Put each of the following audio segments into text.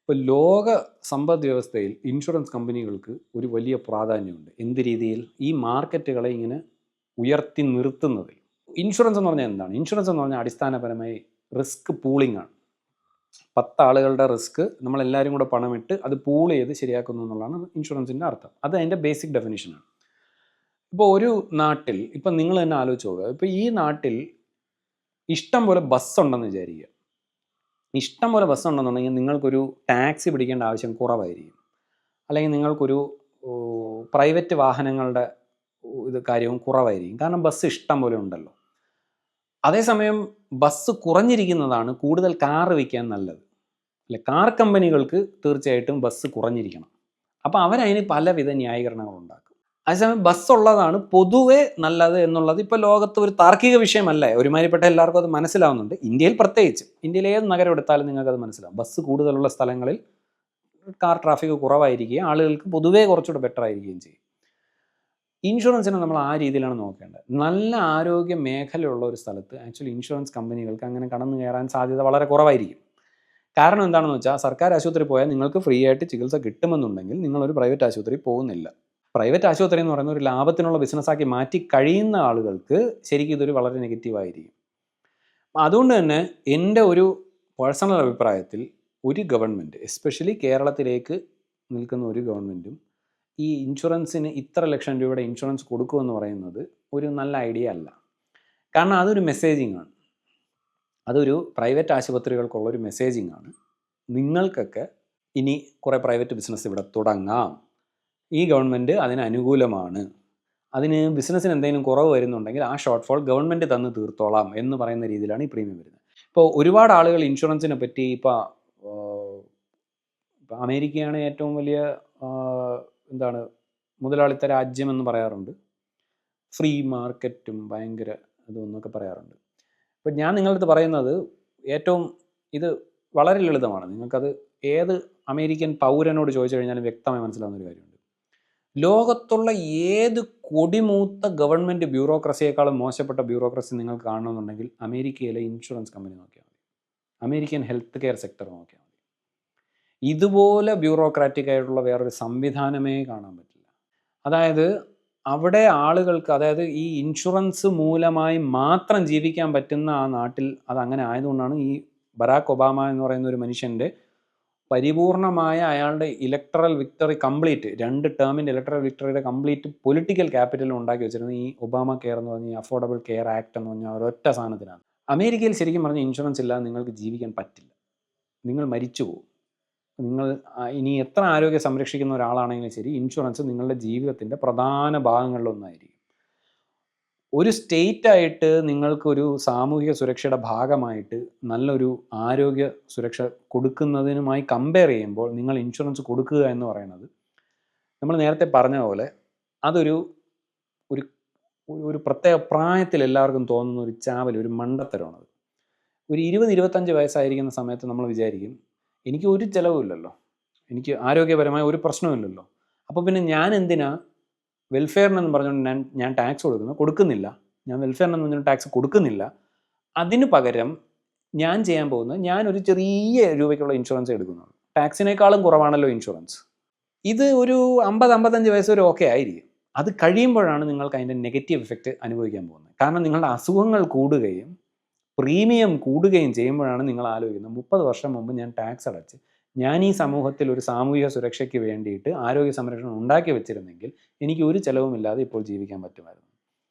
ഇപ്പോൾ ലോക സമ്പദ് വ്യവസ്ഥയിൽ ഇൻഷുറൻസ് കമ്പനികൾക്ക് ഒരു വലിയ പ്രാധാന്യമുണ്ട്. എന്ത് രീതിയിൽ? ഈ മാർക്കറ്റുകളെ ഇങ്ങനെ ഉയർത്തി നിർത്തുന്നതിൽ. ഇൻഷുറൻസ് എന്ന് പറഞ്ഞാൽ എന്താണ്? ഇൻഷുറൻസ് എന്ന് പറഞ്ഞാൽ അടിസ്ഥാനപരമായി റിസ്ക് പൂളിംഗ് ആണ്. 10 ആളുകളുടെ റിസ്ക് നമ്മളെല്ലാവരും കൂടെ പണമിട്ട് അത് പൂൾ ചെയ്ത് ശരിയാക്കുന്നു എന്നുള്ളതാണ് ഇൻഷുറൻസിൻ്റെ അർത്ഥം. അത് അതിൻ്റെ ബേസിക് ഡെഫിനിഷനാണ്. ഇപ്പോൾ ഒരു നാട്ടിൽ, ഇപ്പം നിങ്ങൾ തന്നെ ആലോചിച്ച് നോക്കുക, ഇപ്പോൾ ഈ നാട്ടിൽ ഇഷ്ടം പോലെ ബസ് ഉണ്ടെന്ന് വിചാരിക്കുക. ഇഷ്ടം പോലെ ബസ് ഉണ്ടെന്നുണ്ടെങ്കിൽ നിങ്ങൾക്കൊരു ടാക്സി പിടിക്കേണ്ട ആവശ്യം കുറവായിരിക്കും. അല്ലെങ്കിൽ നിങ്ങൾക്കൊരു പ്രൈവറ്റ് വാഹനങ്ങളുടെ കാര്യവും കുറവായിരിക്കും. കാരണം ബസ് ഇഷ്ടം പോലെ ഉണ്ടല്ലോ. അതേസമയം ബസ് കുറഞ്ഞിരിക്കുന്നതാണ് കൂടുതൽ കാർ വിൽക്കാൻ നല്ലത്. അല്ലെ, കാർ കമ്പനികൾക്ക് തീർച്ചയായിട്ടും ബസ് കുറഞ്ഞിരിക്കണം. അപ്പോൾ അവരതിന് പലവിധ ന്യായീകരണങ്ങളുണ്ടാക്കും. അതേസമയം ബസ് ഉള്ളതാണ് പൊതുവെ നല്ലത് എന്നുള്ളത് ഇപ്പോൾ ലോകത്ത് ഒരു താർക്കിക വിഷയമല്ല. ഒരുമാതിരിപ്പെട്ട എല്ലാവർക്കും അത് മനസ്സിലാവുന്നുണ്ട്. ഇന്ത്യയിൽ പ്രത്യേകിച്ച്, ഇന്ത്യയിൽ ഏത് നഗരം എടുത്താലും നിങ്ങൾക്കത് മനസ്സിലാവും. ബസ് കൂടുതലുള്ള സ്ഥലങ്ങളിൽ കാർ ട്രാഫിക് കുറവായിരിക്കുകയും ആളുകൾക്ക് പൊതുവേ കുറച്ചുകൂടെ ബെറ്റർ ആയിരിക്കുകയും ചെയ്യും. ഇൻഷുറൻസിനെ നമ്മൾ ആ രീതിയിലാണ് നോക്കേണ്ടത്. നല്ല ആരോഗ്യ മേഖലയുള്ള ഒരു സ്ഥലത്ത് ആക്ച്വലി ഇൻഷുറൻസ് കമ്പനികൾക്ക് അങ്ങനെ കടന്നു കയറാൻ സാധ്യത വളരെ കുറവായിരിക്കും. കാരണം എന്താണെന്ന് വെച്ചാൽ, സർക്കാർ ആശുപത്രി പോയാൽ നിങ്ങൾക്ക് ഫ്രീ ആയിട്ട് ചികിത്സ കിട്ടുമെന്നുണ്ടെങ്കിൽ നിങ്ങളൊരു പ്രൈവറ്റ് ആശുപത്രി പോകുന്നില്ല. പ്രൈവറ്റ് ആശുപത്രി എന്ന് പറയുന്ന ഒരു ലാഭത്തിനുള്ള ബിസിനസ്സാക്കി മാറ്റി കഴിയുന്ന ആളുകൾക്ക് ശരിക്കും ഇതൊരു വളരെ നെഗറ്റീവായിരിക്കും. അതുകൊണ്ട് തന്നെ എൻ്റെ ഒരു പേഴ്സണൽ അഭിപ്രായത്തിൽ ഒരു ഗവൺമെൻറ്, എസ്പെഷ്യലി കേരളത്തിലേക്ക് നിൽക്കുന്ന ഒരു ഗവൺമെൻറ്റും ഈ ഇൻഷുറൻസിന് ഇത്ര ലക്ഷം രൂപയുടെ ഇൻഷുറൻസ് കൊടുക്കുമെന്ന് പറയുന്നത് ഒരു നല്ല ഐഡിയ അല്ല. കാരണം അതൊരു മെസ്സേജിങ് ആണ്. അതൊരു പ്രൈവറ്റ് ആശുപത്രികൾക്കുള്ളൊരു മെസ്സേജിങ് ആണ്. നിങ്ങൾക്കൊക്കെ ഇനി കുറേ പ്രൈവറ്റ് ബിസിനസ് ഇവിടെ തുടങ്ങാം, ഈ ഗവൺമെൻറ് അതിന് അനുകൂലമാണ്, അതിന് ബിസിനസ്സിന് എന്തെങ്കിലും കുറവ് വരുന്നുണ്ടെങ്കിൽ ആ ഷോർട്ട് ഫോൾ ഗവൺമെൻറ് തന്ന് തീർത്തോളാം എന്ന് പറയുന്ന രീതിയിലാണ് ഈ പ്രീമിയം വരുന്നത്. ഇപ്പോൾ ഒരുപാട് ആളുകൾ ഇൻഷുറൻസിനെ പറ്റി ഇപ്പോൾ അമേരിക്കയാണ് ഏറ്റവും വലിയ മുതലാളിത്ത രാജ്യം എന്ന് പറയാറുണ്ട്. ഫ്രീ മാർക്കറ്റും ഭയങ്കര ഇതൊന്നൊക്കെ പറയാറുണ്ട്. അപ്പോൾ ഞാൻ നിങ്ങളുടെ അടുത്ത് പറയുന്നത് ഇത് വളരെ ലളിതമാണ്. നിങ്ങൾക്കത് ഏത് അമേരിക്കൻ പൗരനോട് ചോദിച്ചു കഴിഞ്ഞാലും വ്യക്തമായി മനസ്സിലാവുന്നൊരു കാര്യമുണ്ട്. ലോകത്തുള്ള ഏത് കൊടിമൂത്ത ഗവൺമെൻറ് ബ്യൂറോക്രസിയേക്കാളും മോശപ്പെട്ട ബ്യൂറോക്രസി നിങ്ങൾക്ക് കാണണമെന്നുണ്ടെങ്കിൽ അമേരിക്കയിലെ ഇൻഷുറൻസ് കമ്പനി നോക്കിയാൽ മതി, അമേരിക്കൻ ഹെൽത്ത് കെയർ സെക്ടർ നോക്കിയാൽ മതി. ഇതുപോലെ ബ്യൂറോക്രാറ്റിക് ആയിട്ടുള്ള വേറൊരു സംവിധാനമേ കാണാൻ പറ്റില്ല. അതായത് അവിടെ ആളുകൾക്ക്, അതായത് ഈ ഇൻഷുറൻസ് മൂലമായി മാത്രം ജീവിക്കാൻ പറ്റുന്ന ആ നാട്ടിൽ അതങ്ങനെ ആയതുകൊണ്ടാണ് ഈ ബറാക്ക് ഒബാമ എന്ന് പറയുന്ന ഒരു മനുഷ്യൻ്റെ പരിപൂർണമായ അയാളുടെ ഇലക്ടറൽ വിക്ടറി കംപ്ലീറ്റ്, 2 ടേമിൻ്റെ ഇലക്ടറൽ വിക്ടറിയുടെ കംപ്ലീറ്റ് പൊളിറ്റിക്കൽ ക്യാപിറ്റലും ഉണ്ടാക്കി വെച്ചിരുന്നത് ഈ ഒബാമ കെയർ എന്ന് പറഞ്ഞ ഈ അഫോർഡബിൾ കെയർ ആക്ട് എന്ന് പറഞ്ഞാൽ ഒരൊറ്റ സാധനത്തിനാണ്. അമേരിക്കയിൽ ശരിക്കും പറഞ്ഞാൽ ഇൻഷുറൻസ് ഇല്ലാതെ നിങ്ങൾക്ക് ജീവിക്കാൻ പറ്റില്ല. നിങ്ങൾ മരിച്ചു പോകും. നിങ്ങൾ ഇനി എത്ര ആരോഗ്യം സംരക്ഷിക്കുന്ന ഒരാളാണെങ്കിലും ശരി, ഇൻഷുറൻസ് നിങ്ങളുടെ ജീവിതത്തിൻ്റെ പ്രധാന ഭാഗങ്ങളിലൊന്നായിരിക്കും. ഒരു സ്റ്റേറ്റായിട്ട് നിങ്ങൾക്കൊരു സാമൂഹിക സുരക്ഷയുടെ ഭാഗമായിട്ട് നല്ലൊരു ആരോഗ്യ സുരക്ഷ കൊടുക്കുന്നതിനുമായി കമ്പയർ ചെയ്യുമ്പോൾ നിങ്ങൾ ഇൻഷുറൻസ് കൊടുക്കുക എന്ന് പറയുന്നത്, നമ്മൾ നേരത്തെ പറഞ്ഞ പോലെ അതൊരു ഒരു ഒരു പ്രത്യേക പ്രായത്തിൽ എല്ലാവർക്കും തോന്നുന്ന ഒരു ചാവൽ, ഒരു മണ്ടത്തരമാണത്. ഒരു 20-25 വയസ്സായിരിക്കുന്ന സമയത്ത് നമ്മൾ വിചാരിക്കും, എനിക്ക് ഒരു ചിലവുമില്ലല്ലോ, എനിക്ക് ആരോഗ്യപരമായ ഒരു പ്രശ്നമില്ലല്ലോ, അപ്പോൾ പിന്നെ ഞാൻ എന്തിനാ വെൽഫെയറിനെന്ന് പറഞ്ഞുകൊണ്ട് ഞാൻ ടാക്സ് കൊടുക്കുന്നില്ല, ഞാൻ വെൽഫെയറിനെന്ന് പറഞ്ഞുകൊണ്ട് ടാക്സ് കൊടുക്കുന്നില്ല. അതിന് പകരം ഞാൻ ചെയ്യാൻ പോകുന്നത്, ഞാനൊരു ചെറിയ രൂപയ്ക്കുള്ള ഇൻഷുറൻസ് എടുക്കുന്നുള്ളൂ. ടാക്സിനേക്കാളും കുറവാണല്ലോ ഇൻഷുറൻസ്. ഇത് ഒരു 50-55 വയസ്സ് വരെ ഓക്കെ ആയിരിക്കും. അത് കഴിയുമ്പോഴാണ് നിങ്ങൾക്ക് അതിൻ്റെ നെഗറ്റീവ് എഫക്റ്റ് അനുഭവിക്കാൻ പോകുന്നത്. കാരണം നിങ്ങളുടെ അസുഖങ്ങൾ കൂടുകയും പ്രീമിയം കൂടുകയും ചെയ്യുമ്പോഴാണ് നിങ്ങൾ ആലോചിക്കുന്നത്, 30 വർഷം മുമ്പ് ഞാൻ ടാക്സ് അടച്ച് ഞാൻ ഈ സമൂഹത്തിൽ ഒരു സാമൂഹിക സുരക്ഷയ്ക്ക് വേണ്ടിയിട്ട് ആരോഗ്യ സംരക്ഷണം ഉണ്ടാക്കി വെച്ചിരുന്നെങ്കിൽ എനിക്ക് ഒരു ചിലവുമില്ലാതെ ഇപ്പോൾ ജീവിക്കാൻ പറ്റുമായിരുന്നു.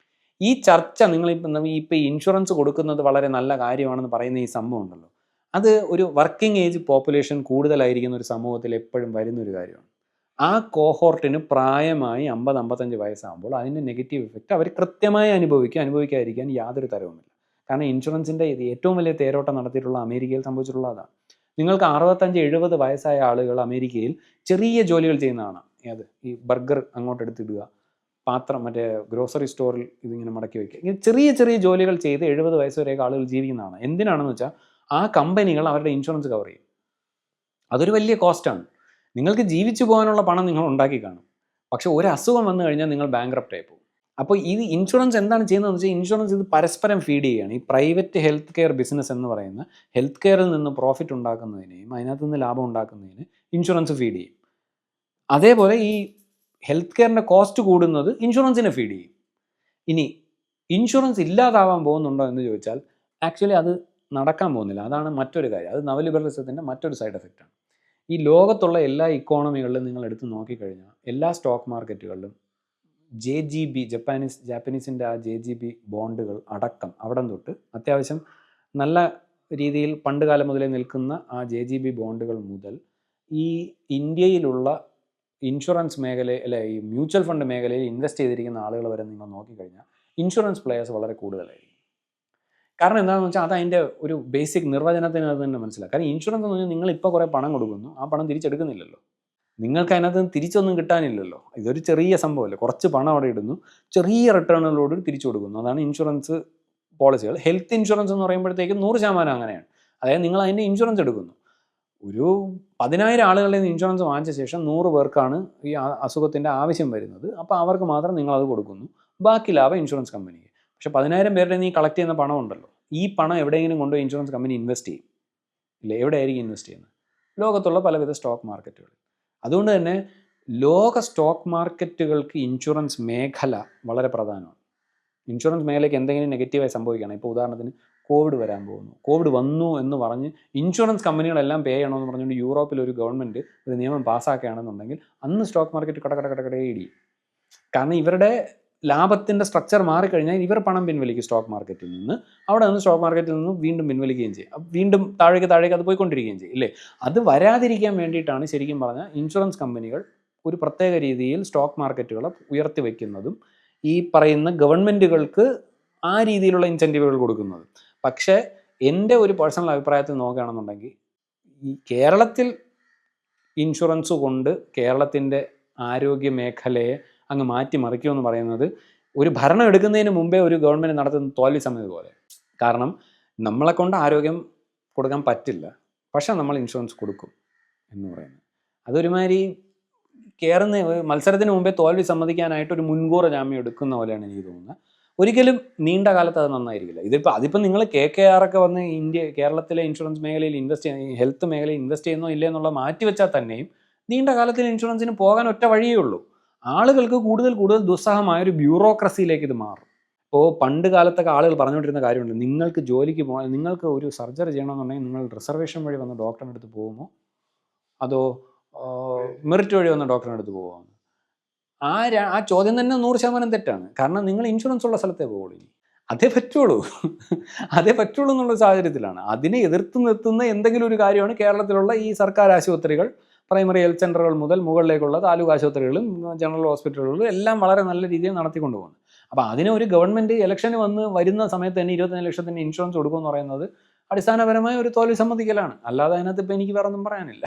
ഈ ചർച്ച നിങ്ങളിപ്പോൾ ഈ ഇൻഷുറൻസ് കൊടുക്കുന്നത് വളരെ നല്ല കാര്യമാണെന്ന് പറയുന്ന ഈ സംഭവം ഉണ്ടല്ലോ, അത് ഒരു വർക്കിംഗ് ഏജ് പോപ്പുലേഷൻ കൂടുതലായിരിക്കുന്ന ഒരു സമൂഹത്തിൽ എപ്പോഴും വരുന്നൊരു കാര്യമാണ്. ആ കോഹോർട്ടിന് പ്രായമായി 50-55 വയസ്സാകുമ്പോൾ അതിൻ്റെ നെഗറ്റീവ് എഫക്റ്റ് അവർ കൃത്യമായി അനുഭവിക്കാതിരിക്കാൻ യാതൊരു തരവുമില്ല. കാരണം ഇൻഷുറൻസിൻ്റെ ഏറ്റവും വലിയ തേരോട്ടം നടത്തിയിട്ടുള്ള അമേരിക്കയിൽ സംഭവിച്ചിട്ടുള്ള അതാണ്. നിങ്ങൾക്ക് 65-70 വയസ്സായ ആളുകൾ അമേരിക്കയിൽ ചെറിയ ജോലികൾ ചെയ്യുന്നതാണ്. ഈ ബർഗർ അങ്ങോട്ട് എടുത്തിടുക, പാത്രം മറ്റേ ഗ്രോസറി സ്റ്റോറിൽ ഇതിങ്ങനെ മടക്കി വയ്ക്കുക, ഇങ്ങനെ ചെറിയ ചെറിയ ജോലികൾ ചെയ്ത് 70 വയസ്സ് വരെയൊക്കെ ആളുകൾ ജീവിക്കുന്നതാണ്. എന്തിനാണെന്ന് വെച്ചാൽ ആ കമ്പനികൾ അവരുടെ ഇൻഷുറൻസ് കവർ ചെയ്യും. അതൊരു വലിയ കോസ്റ്റാണ്. നിങ്ങൾക്ക് ജീവിച്ചു പോകാനുള്ള പണം നിങ്ങൾ ഉണ്ടാക്കി കാണും, പക്ഷെ ഒരു അസുഖം വന്നു കഴിഞ്ഞാൽ നിങ്ങൾ ബാങ്ക്രപ്റ്റ് ആയി പോകും. അപ്പോൾ ഇത് ഇൻഷുറൻസ് എന്താണ് ചെയ്യുന്നതെന്ന് വെച്ചാൽ ഇൻഷുറൻസ് ഇത് പരസ്പരം ഫീഡ് ചെയ്യുകയാണ്. ഈ പ്രൈവറ്റ് ഹെൽത്ത് കെയർ ബിസിനസ് എന്ന് പറയുന്ന ഹെൽത്ത് കെയറിൽ നിന്ന് പ്രോഫിറ്റ് ഉണ്ടാക്കുന്നതിനെയും അതിനകത്ത് നിന്ന് ലാഭം ഉണ്ടാക്കുന്നതിന് ഇൻഷുറൻസ് ഫീഡ് ചെയ്യും. അതേപോലെ ഈ ഹെൽത്ത് കെയറിൻ്റെ കോസ്റ്റ് കൂടുന്നത് ഇൻഷുറൻസിനെ ഫീഡ് ചെയ്യും. ഇനി ഇൻഷുറൻസ് ഇല്ലാതാവാൻ പോകുന്നുണ്ടോ എന്ന് ചോദിച്ചാൽ ആക്ച്വലി അത് നടക്കാൻ പോകുന്നില്ല. അതാണ് മറ്റൊരു കാര്യം. അത് നവലിബറലിസത്തിൻ്റെ മറ്റൊരു സൈഡ് എഫക്റ്റാണ്. ഈ ലോകത്തുള്ള എല്ലാ ഇക്കോണമികളിലും നിങ്ങൾ എടുത്ത് നോക്കിക്കഴിഞ്ഞാൽ എല്ലാ സ്റ്റോക്ക് മാർക്കറ്റുകളിലും JGB ജാപ്പനീസിൻ്റെ ആ JGB ബോണ്ടുകൾ അടക്കം അവിടം തൊട്ട് അത്യാവശ്യം നല്ല രീതിയിൽ പണ്ട് കാലം മുതലേ നിൽക്കുന്ന ആ JGB ബോണ്ടുകൾ മുതൽ ഈ ഇന്ത്യയിലുള്ള ഇൻഷുറൻസ് മേഖലയിൽ ഈ മ്യൂച്വൽ ഫണ്ട് മേഖലയിൽ ഇൻവെസ്റ്റ് ചെയ്തിരിക്കുന്ന ആളുകൾ വരെ നിങ്ങൾ നോക്കിക്കഴിഞ്ഞാൽ ഇൻഷുറൻസ് പ്ലെയേഴ്സ് വളരെ കൂടുതലായിരിക്കും. കാരണം എന്താണെന്ന് വെച്ചാൽ അത് അതിൻ്റെ ഒരു ബേസിക് നിർവചനത്തിനകത്ത് തന്നെ മനസ്സിലാക്കാം. കാരണം ഇൻഷുറൻസ് എന്ന് പറഞ്ഞാൽ നിങ്ങൾ ഇപ്പോൾ കുറേ പണം കൊടുക്കുന്നു, ആ പണം തിരിച്ചെടുക്കുന്നില്ലല്ലോ, നിങ്ങൾക്ക് അതിനകത്ത് തിരിച്ചൊന്നും കിട്ടാനില്ലല്ലോ. ഇതൊരു ചെറിയ സംഭവമല്ലേ, കുറച്ച് പണം അവിടെ ഇടുന്നു, ചെറിയ റിട്ടേണുകളോട് തിരിച്ചു കൊടുക്കുന്നു. അതാണ് ഇൻഷുറൻസ് പോളിസികൾ. ഹെൽത്ത് ഇൻഷുറൻസ് എന്ന് പറയുമ്പോഴത്തേക്കും 100% അങ്ങനെയാണ്. അതായത് നിങ്ങൾ അതിൻ്റെ ഇൻഷുറൻസ് എടുക്കുന്നു. ഒരു 10,000 ആളുകളുടെ ഇൻഷുറൻസ് വാങ്ങിച്ച ശേഷം 100 പേർക്കാണ് ഈ അസുഖത്തിൻ്റെ ആവശ്യം വരുന്നത്. അപ്പോൾ അവർക്ക് മാത്രം നിങ്ങളത് കൊടുക്കുന്നു, ബാക്കി ലാഭം ഇൻഷുറൻസ് കമ്പനിക്ക്. പക്ഷേ 10,000 പേരുടെ നീ കളക്ട് ചെയ്യുന്ന പണം ഉണ്ടല്ലോ, ഈ പണം എവിടെയെങ്കിലും കൊണ്ടുപോയി ഇൻഷുറൻസ് കമ്പനി ഇൻവെസ്റ്റ് ചെയ്യും ഇല്ലേ? എവിടെയായിരിക്കും ഇൻവെസ്റ്റ് ചെയ്യുന്നത്? ലോകത്തുള്ള പലവിധ സ്റ്റോക്ക് മാർക്കറ്റുകൾ. അതുകൊണ്ട് തന്നെ ലോക സ്റ്റോക്ക് മാർക്കറ്റുകൾക്ക് ഇൻഷുറൻസ് മേഖല വളരെ പ്രധാനമാണ്. ഇൻഷുറൻസ് മേഖലയ്ക്ക് എന്തെങ്കിലും നെഗറ്റീവായി സംഭവിക്കുകയാണ്, ഇപ്പോൾ ഉദാഹരണത്തിന് കോവിഡ് വരാൻ പോകുന്നു, കോവിഡ് വന്നു എന്ന് പറഞ്ഞ് ഇൻഷുറൻസ് കമ്പനികളെല്ലാം പേ ചെയ്യണമെന്ന് പറഞ്ഞുകൊണ്ട് യൂറോപ്പിൽ ഒരു ഗവൺമെൻറ് ഒരു നിയമം പാസ്സാക്കുകയാണെന്നുണ്ടെങ്കിൽ അന്ന് സ്റ്റോക്ക് മാർക്കറ്റ് കടകടകടകടേ ഇടിയും. കാരണം ഇവരുടെ ലാഭത്തിൻ്റെ സ്ട്രക്ചർ മാറിക്കഴിഞ്ഞാൽ ഇവർ പണം പിൻവലിക്കും സ്റ്റോക്ക് മാർക്കറ്റിൽ നിന്ന്. അവിടെ നിന്ന് സ്റ്റോക്ക് മാർക്കറ്റിൽ നിന്ന് വീണ്ടും പിൻവലിക്കുകയും ചെയ്യും, വീണ്ടും താഴേക്ക് അത് പോയിക്കൊണ്ടിരിക്കുകയും ചെയ്യും ഇല്ലേ? അത് വരാതിരിക്കാൻ വേണ്ടിയിട്ടാണ് ശരിക്കും പറഞ്ഞാൽ ഇൻഷുറൻസ് കമ്പനികൾ ഒരു പ്രത്യേക രീതിയിൽ സ്റ്റോക്ക് മാർക്കറ്റുകളെ ഉയർത്തി വയ്ക്കുന്നതും ഈ പറയുന്ന ഗവൺമെൻറ്റുകൾക്ക് ആ രീതിയിലുള്ള ഇൻസെൻറ്റീവുകൾ കൊടുക്കുന്നത്. പക്ഷേ എൻ്റെ ഒരു പേഴ്സണൽ അഭിപ്രായത്തിൽ നോക്കുകയാണെന്നുണ്ടെങ്കിൽ ഈ കേരളത്തിൽ ഇൻഷുറൻസ് കൊണ്ട് കേരളത്തിൻ്റെ ആരോഗ്യ മേഖലയെ അങ്ങ് മാറ്റിമറിക്കുമെന്ന് പറയുന്നത് ഒരു ഭരണം എടുക്കുന്നതിന് മുമ്പേ ഒരു ഗവൺമെൻറ് നടത്തുന്ന തോൽവി സമയം പോലെ. കാരണം നമ്മളെ കൊണ്ട് ആരോഗ്യം കൊടുക്കാൻ പറ്റില്ല, പക്ഷേ നമ്മൾ ഇൻഷുറൻസ് കൊടുക്കും എന്ന് പറയുന്നത് അതൊരുമാതിരി കയറുന്ന മത്സരത്തിന് മുമ്പേ തോൽവി സമ്മതിക്കാനായിട്ട് ഒരു മുൻകൂർ ജാമ്യം എടുക്കുന്ന പോലെയാണ് എനിക്ക് തോന്നുന്നത്. ഒരിക്കലും നീണ്ട കാലത്ത് അത് നന്നായിരിക്കില്ല. അതിപ്പോൾ നിങ്ങൾ KKR ഒക്കെ വന്ന് കേരളത്തിലെ ഇൻഷുറൻസ് മേഖലയിൽ ഇൻവെസ്റ്റ് ചെയ്യുന്ന ഹെൽത്ത് മേഖലയിൽ ഇൻവെസ്റ്റ് ചെയ്യുന്നോ ഇല്ലേ എന്നുള്ളത് മാറ്റിവെച്ചാൽ തന്നെയും നീണ്ട കാലത്തിൽ ഇൻഷുറൻസിന് പോകാൻ ഒറ്റ വഴിയേ ഉള്ളൂ. ആളുകൾക്ക് കൂടുതൽ ദുസ്സഹമായ ഒരു ബ്യൂറോക്രസിയിലേക്ക് ഇത് മാറും. ഇപ്പോൾ പണ്ട് കാലത്തൊക്കെ ആളുകൾ പറഞ്ഞുകൊണ്ടിരുന്ന കാര്യമുണ്ട്, നിങ്ങൾക്ക് ജോലിക്ക് പോകാൻ, നിങ്ങൾക്ക് ഒരു സർജറി ചെയ്യണമെന്നുണ്ടെങ്കിൽ നിങ്ങൾ റിസർവേഷൻ വഴി വന്ന് ഡോക്ടറിൻ്റെ അടുത്ത് പോകുമോ അതോ മെറിറ്റ് വഴി വന്ന് ഡോക്ടറിൻ്റെ അടുത്ത് പോകുമോ? ആ ചോദ്യം തന്നെ 100% തെറ്റാണ്. കാരണം നിങ്ങൾ ഇൻഷുറൻസ് ഉള്ള സ്ഥലത്തേ പോകുള്ളൂ. ഇനി അതേ പറ്റുള്ളൂ എന്നുള്ള സാഹചര്യത്തിലാണ് അതിനെ എതിർത്ത് നിർത്തുന്ന എന്തെങ്കിലും ഒരു കാര്യമാണ് കേരളത്തിലുള്ള ഈ സർക്കാർ ആശുപത്രികൾ, പ്രൈമറി ഹെൽത്ത് സെൻ്ററുകൾ മുതൽ മുകളിലേക്കുള്ള താലൂക്ക് ആശുപത്രികളും ജനറൽ ഹോസ്പിറ്റലുകളും എല്ലാം വളരെ നല്ല രീതിയിൽ നടത്തിക്കൊണ്ടു പോകുന്നത്. അപ്പോൾ അതിന് ഒരു ഗവൺമെൻറ് ഇലക്ഷന് വരുന്ന സമയത്ത് തന്നെ 25 ലക്ഷത്തിന് ഇൻഷുറൻസ് കൊടുക്കുമെന്ന് പറയുന്നത് അടിസ്ഥാനപരമായ ഒരു തോൽവി സമ്മതിക്കലാണ്. അല്ലാതെ അതിനകത്ത് ഇപ്പോൾ എനിക്ക് വേറെ ഒന്നും പറയാനില്ല.